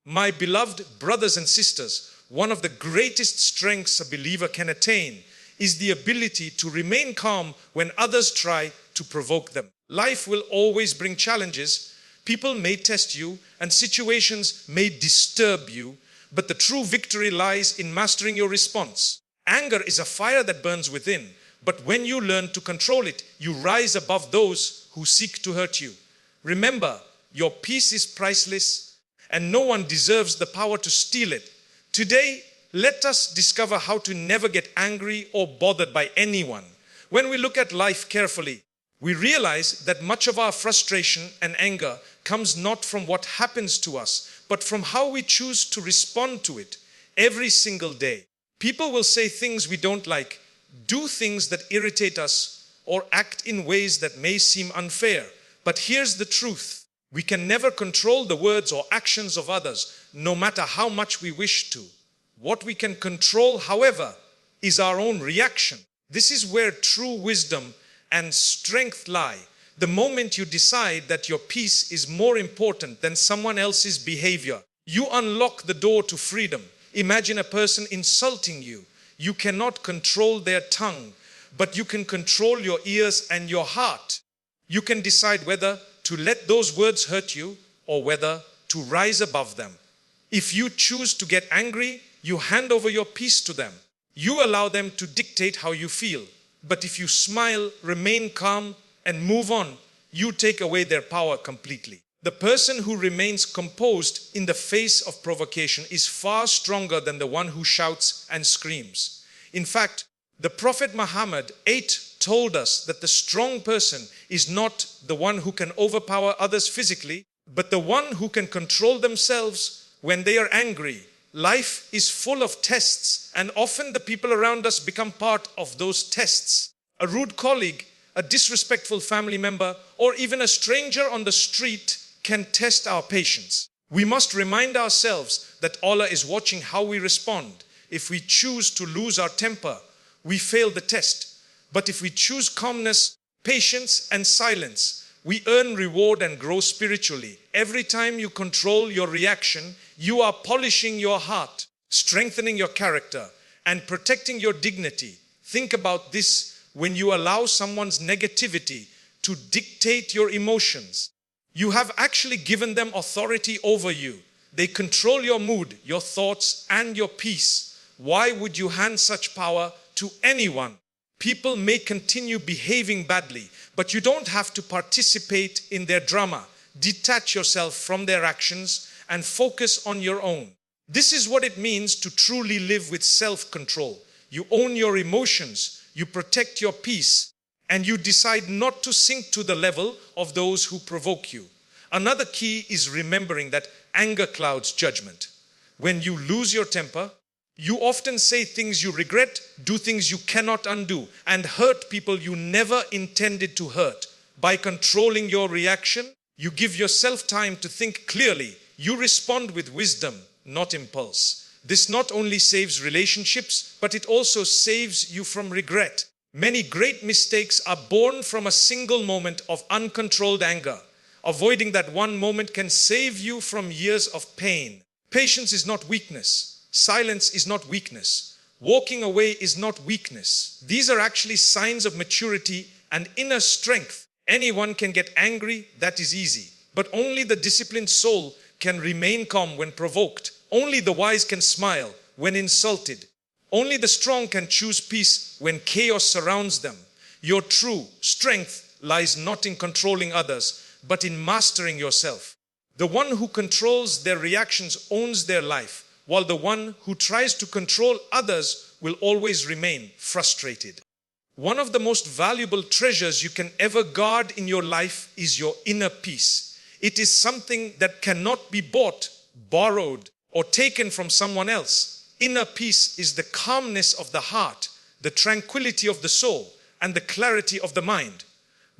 My beloved brothers and sisters, one of the greatest strengths a believer can attain is the ability to remain calm when others try to provoke them. Life will always bring challenges. People may test you and situations may disturb you, but the true victory lies in mastering your response. Anger is a fire that burns within, but when you learn to control it, you rise above those who seek to hurt you. Remember, your peace is priceless and no one deserves the power to steal it. Today, let us discover how to never get angry or bothered by anyone. When we look at life carefully, we realize that much of our frustration and anger comes not from what happens to us, but from how we choose to respond to it every single day. People will say things we don't like, do things that irritate us, or act in ways that may seem unfair. But here's the truth. We can never control the words or actions of others, no matter how much we wish to. What we can control, however, is our own reaction. This is where true wisdom and strength lie. The moment you decide that your peace is more important than someone else's behavior, you unlock the door to freedom. Imagine a person insulting you. You cannot control their tongue, but you can control your ears and your heart. You can decide whether to let those words hurt you or whether to rise above them. If you choose to get angry, you hand over your peace to them. You allow them to dictate how you feel. But if you smile, remain calm, and move on, you take away their power completely. The person who remains composed in the face of provocation is far stronger than the one who shouts and screams. In fact, the Prophet Muhammad 8 told us that the strong person is not the one who can overpower others physically, but the one who can control themselves when they are angry. Life is full of tests, and often the people around us become part of those tests. A rude colleague, a disrespectful family member, or even a stranger on the street can test our patience. We must remind ourselves that Allah is watching how we respond. If we choose to lose our temper, we fail the test. But if we choose calmness, patience, and silence, we earn reward and grow spiritually. Every time you control your reaction, you are polishing your heart, strengthening your character, and protecting your dignity. Think about this when you allow someone's negativity to dictate your emotions. You have actually given them authority over you. They control your mood, your thoughts, and your peace. Why would you hand such power to anyone? People may continue behaving badly, but you don't have to participate in their drama. Detach yourself from their actions and focus on your own. This is what it means to truly live with self-control. You own your emotions, you protect your peace, and you decide not to sink to the level of those who provoke you. Another key is remembering that anger clouds judgment. When you lose your temper, you often say things you regret, do things you cannot undo, and hurt people you never intended to hurt. By controlling your reaction, you give yourself time to think clearly. You respond with wisdom, not impulse. This not only saves relationships, but it also saves you from regret. Many great mistakes are born from a single moment of uncontrolled anger. Avoiding that one moment can save you from years of pain. Patience is not weakness. Silence is not weakness. Walking away is not weakness. These are actually signs of maturity and inner strength. Anyone can get angry, that is easy. But only the disciplined soul can remain calm when provoked. Only the wise can smile when insulted. Only the strong can choose peace when chaos surrounds them. Your true strength lies not in controlling others, but in mastering yourself. The one who controls their reactions owns their life, while the one who tries to control others will always remain frustrated. One of the most valuable treasures you can ever guard in your life is your inner peace. It is something that cannot be bought, borrowed, or taken from someone else. Inner peace is the calmness of the heart, the tranquility of the soul, and the clarity of the mind.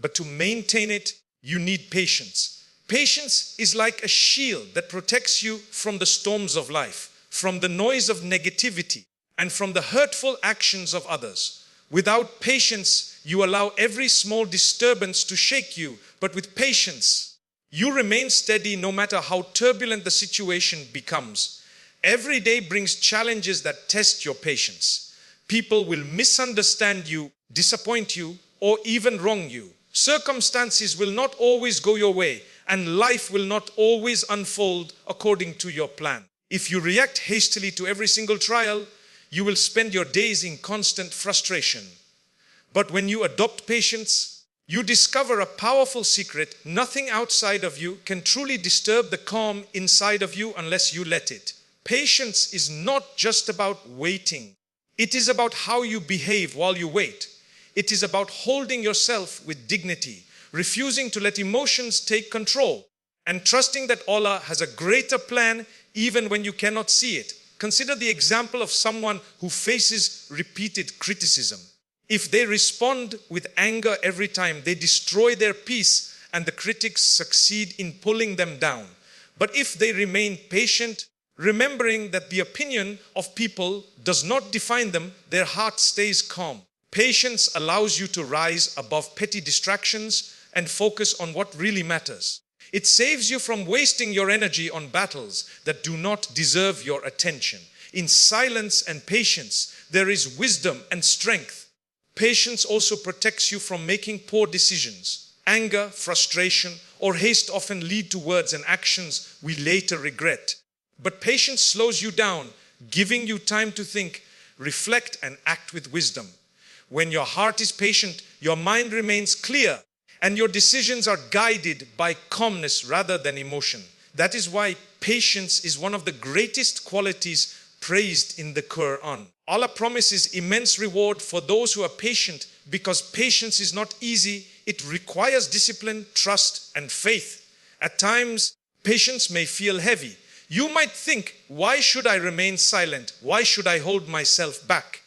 But to maintain it, you need patience. Patience is like a shield that protects you from the storms of life, from the noise of negativity, and from the hurtful actions of others. Without patience, you allow every small disturbance to shake you, but with patience, You remain steady no matter how turbulent the situation becomes. Every day brings challenges that test your patience. People will misunderstand you, disappoint you, or even wrong you. Circumstances will not always go your way, and life will not always unfold according to your plan. If you react hastily to every single trial, you will spend your days in constant frustration. But when you adopt patience, you discover a powerful secret. Nothing outside of you can truly disturb the calm inside of you unless you let it. Patience is not just about waiting. It is about how you behave while you wait. It is about holding yourself with dignity, refusing to let emotions take control, and trusting that Allah has a greater plan even when you cannot see it. Consider the example of someone who faces repeated criticism. If they respond with anger every time, they destroy their peace and the critics succeed in pulling them down. But if they remain patient, remembering that the opinion of people does not define them, their heart stays calm. Patience allows you to rise above petty distractions and focus on what really matters. It saves you from wasting your energy on battles that do not deserve your attention. In silence and patience, there is wisdom and strength. Patience also protects you from making poor decisions. Anger, frustration, or haste often lead to words and actions we later regret. But patience slows you down, giving you time to think, reflect, and act with wisdom. When your heart is patient, your mind remains clear, and your decisions are guided by calmness rather than emotion. That is why patience is one of the greatest qualities praised in the Quran. Allah promises immense reward for those who are patient, because patience is not easy. It requires discipline, trust, and faith. At times, patience may feel heavy. You might think, why should I remain silent? Why should I hold myself back?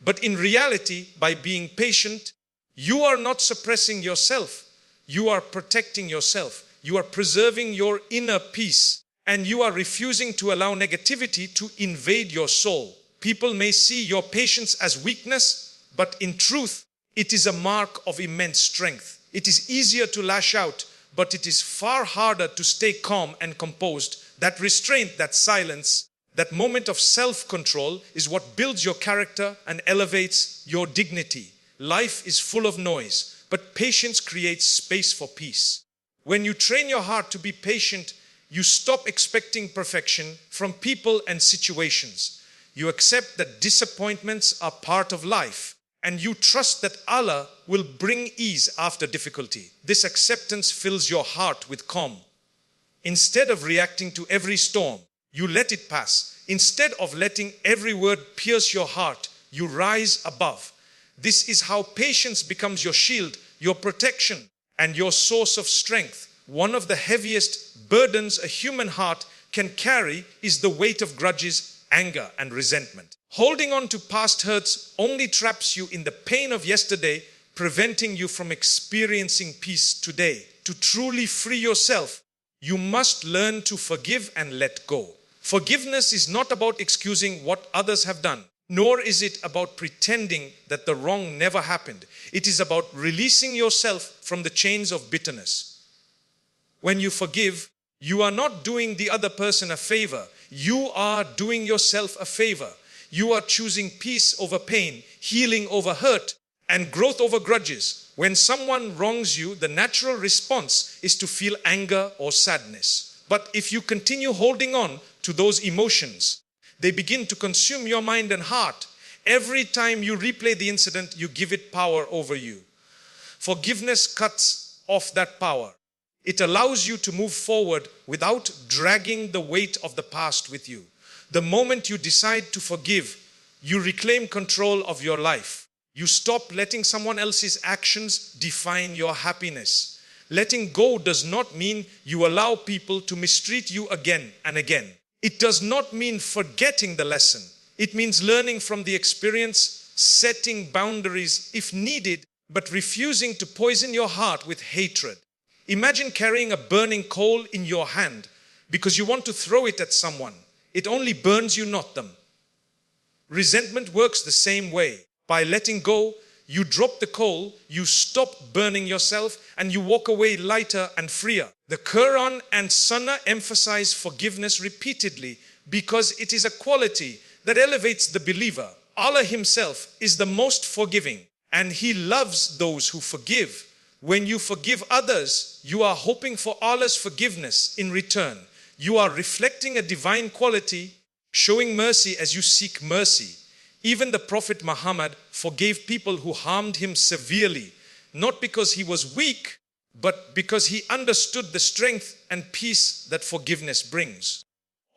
But in reality, by being patient, you are not suppressing yourself. You are protecting yourself. You are preserving your inner peace. And you are refusing to allow negativity to invade your soul. People may see your patience as weakness, but in truth, it is a mark of immense strength. It is easier to lash out, but it is far harder to stay calm and composed. That restraint, that silence, that moment of self-control is what builds your character and elevates your dignity. Life is full of noise, but patience creates space for peace. When you train your heart to be patient, you stop expecting perfection from people and situations. You accept that disappointments are part of life, and you trust that Allah will bring ease after difficulty. This acceptance fills your heart with calm. Instead of reacting to every storm, you let it pass. Instead of letting every word pierce your heart, you rise above. This is how patience becomes your shield, your protection, and your source of strength. One of the heaviest burdens a human heart can carry is the weight of grudges, anger, and resentment. Holding on to past hurts only traps you in the pain of yesterday, preventing you from experiencing peace today. To truly free yourself, you must learn to forgive and let go. Forgiveness is not about excusing what others have done, nor is it about pretending that the wrong never happened. It is about releasing yourself from the chains of bitterness. When you forgive, you are not doing the other person a favor. You are doing yourself a favor. You are choosing peace over pain, healing over hurt, and growth over grudges. When someone wrongs you, the natural response is to feel anger or sadness. But if you continue holding on to those emotions, they begin to consume your mind and heart. Every time you replay the incident, you give it power over you. Forgiveness cuts off that power. It allows you to move forward without dragging the weight of the past with you. The moment you decide to forgive, you reclaim control of your life. You stop letting someone else's actions define your happiness. Letting go does not mean you allow people to mistreat you again and again. It does not mean forgetting the lesson. It means learning from the experience, setting boundaries if needed, but refusing to poison your heart with hatred. Imagine carrying a burning coal in your hand because you want to throw it at someone. It only burns you, not them. Resentment works the same way. By letting go, You drop the coal, you stop burning yourself, and you walk away lighter and freer. The Quran and Sunnah emphasize forgiveness repeatedly because it is a quality that elevates the believer. Allah Himself is the most forgiving, and He loves those who forgive. When you forgive others, you are hoping for Allah's forgiveness in return. You are reflecting a divine quality, showing mercy as you seek mercy. Even the Prophet Muhammad forgave people who harmed him severely, not because he was weak, but because he understood the strength and peace that forgiveness brings.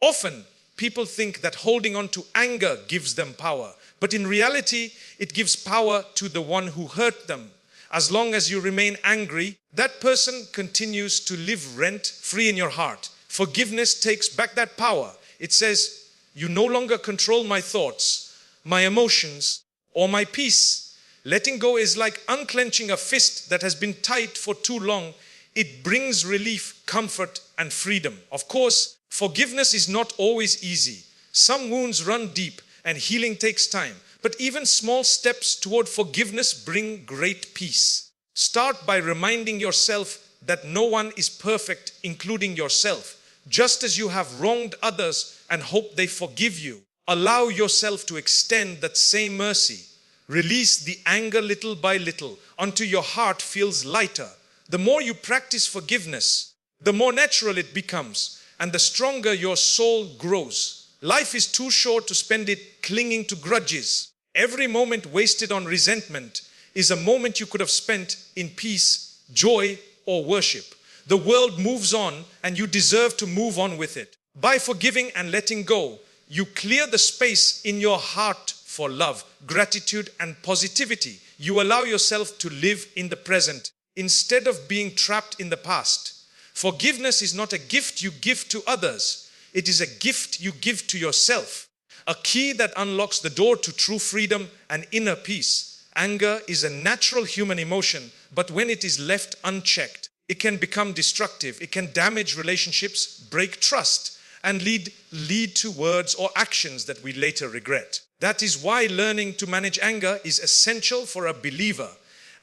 Often, people think that holding on to anger gives them power, but in reality, it gives power to the one who hurt them. As long as you remain angry, that person continues to live rent-free in your heart. Forgiveness takes back that power. It says, you no longer control my thoughts, my emotions, or my peace. Letting go is like unclenching a fist that has been tight for too long. It brings relief, comfort, and freedom. Of course, forgiveness is not always easy. Some wounds run deep and healing takes time. But even small steps toward forgiveness bring great peace. Start by reminding yourself that no one is perfect, including yourself. Just as you have wronged others and hope they forgive you, allow yourself to extend that same mercy. Release the anger little by little until your heart feels lighter. The more you practice forgiveness, the more natural it becomes and the stronger your soul grows. Life is too short to spend it clinging to grudges. Every moment wasted on resentment is a moment you could have spent in peace, joy, or worship. The world moves on and you deserve to move on with it. By forgiving and letting go, you clear the space in your heart for love, gratitude, and positivity. You allow yourself to live in the present instead of being trapped in the past. Forgiveness is not a gift you give to others. It is a gift you give to yourself. A key that unlocks the door to true freedom and inner peace. Anger is a natural human emotion, but when it is left unchecked, it can become destructive. It can damage relationships, break trust, and lead to words or actions that we later regret. That is why learning to manage anger is essential for a believer.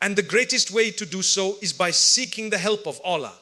And the greatest way to do so is by seeking the help of Allah.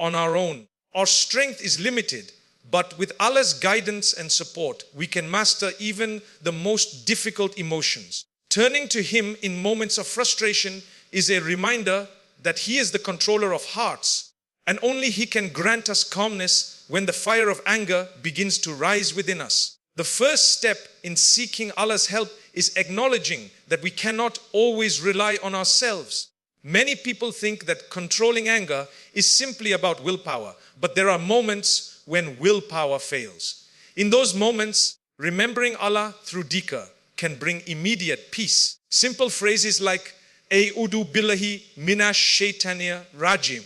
On our own, our strength is limited. But with Allah's guidance and support, we can master even the most difficult emotions. Turning to Him in moments of frustration is a reminder that He is the controller of hearts, and only He can grant us calmness when the fire of anger begins to rise within us. The first step in seeking Allah's help is acknowledging that we cannot always rely on ourselves. Many people think that controlling anger is simply about willpower, but there are moments when willpower fails. In those moments, remembering Allah through dhikr can bring immediate peace. Simple phrases like A'udhu billahi minash shaitanir rajim.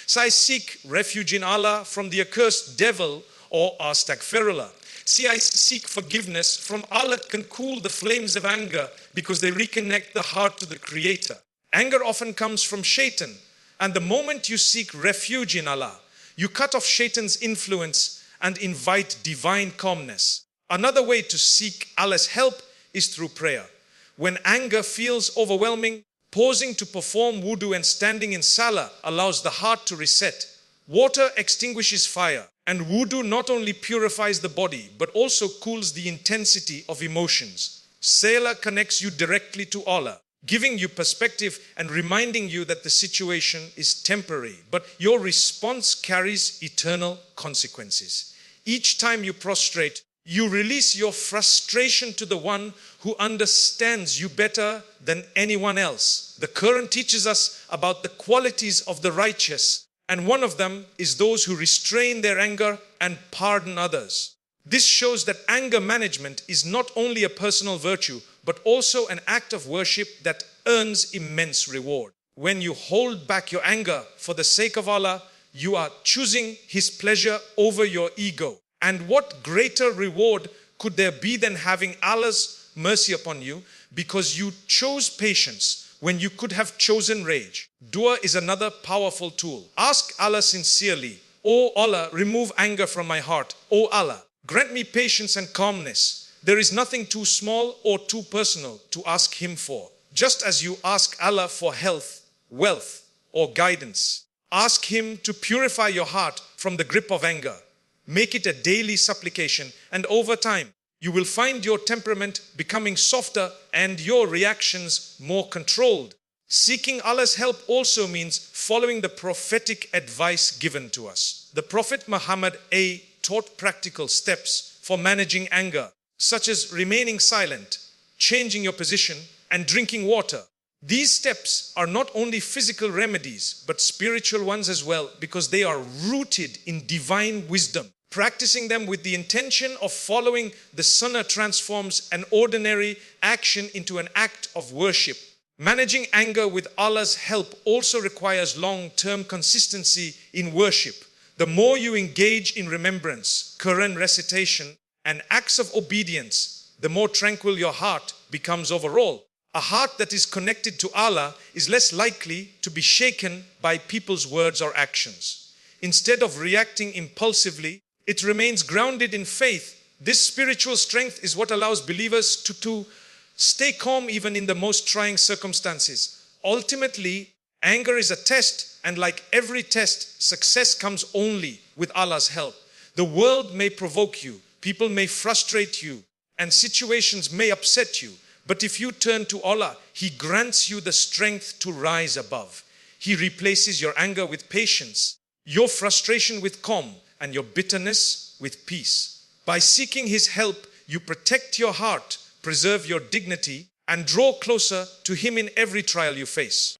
So I seek refuge in Allah from the accursed devil, or astaghfirullah. See, I seek forgiveness from Allah can cool the flames of anger because they reconnect the heart to the Creator. Anger often comes from shaitan, and the moment you seek refuge in Allah, you cut off Shaitan's influence and invite divine calmness. Another way to seek Allah's help is through prayer. When anger feels overwhelming, pausing to perform wudu and standing in salah allows the heart to reset. Water extinguishes fire, and wudu not only purifies the body, but also cools the intensity of emotions. Salah connects you directly to Allah, giving you perspective and reminding you that the situation is temporary, but your response carries eternal consequences. Each time you prostrate, you release your frustration to the one who understands you better than anyone else. The Quran teaches us about the qualities of the righteous, and one of them is those who restrain their anger and pardon others. This shows that anger management is not only a personal virtue, but also an act of worship that earns immense reward. When you hold back your anger for the sake of Allah, you are choosing His pleasure over your ego. And what greater reward could there be than having Allah's mercy upon you because you chose patience when you could have chosen rage? Dua is another powerful tool. Ask Allah sincerely, "O Allah, remove anger from my heart. O Allah, grant me patience and calmness." There is nothing too small or too personal to ask Him for. Just as you ask Allah for health, wealth, or guidance, ask Him to purify your heart from the grip of anger. Make it a daily supplication, and over time, you will find your temperament becoming softer and your reactions more controlled. Seeking Allah's help also means following the prophetic advice given to us. The Prophet Muhammad taught practical steps for managing anger, such as remaining silent, changing your position, and drinking water. These steps are not only physical remedies, but spiritual ones as well, because they are rooted in divine wisdom. Practicing them with the intention of following the sunnah transforms an ordinary action into an act of worship. Managing anger with Allah's help also requires long-term consistency in worship. The more you engage in remembrance, Quran recitation, and acts of obedience, the more tranquil your heart becomes overall. A heart that is connected to Allah is less likely to be shaken by people's words or actions. Instead of reacting impulsively, it remains grounded in faith. This spiritual strength is what allows believers to stay calm even in the most trying circumstances. Ultimately, anger is a test, and like every test, success comes only with Allah's help. The world may provoke you, people may frustrate you, and situations may upset you. But if you turn to Allah, He grants you the strength to rise above. He replaces your anger with patience, your frustration with calm, and your bitterness with peace. By seeking His help, you protect your heart, preserve your dignity, and draw closer to Him in every trial you face.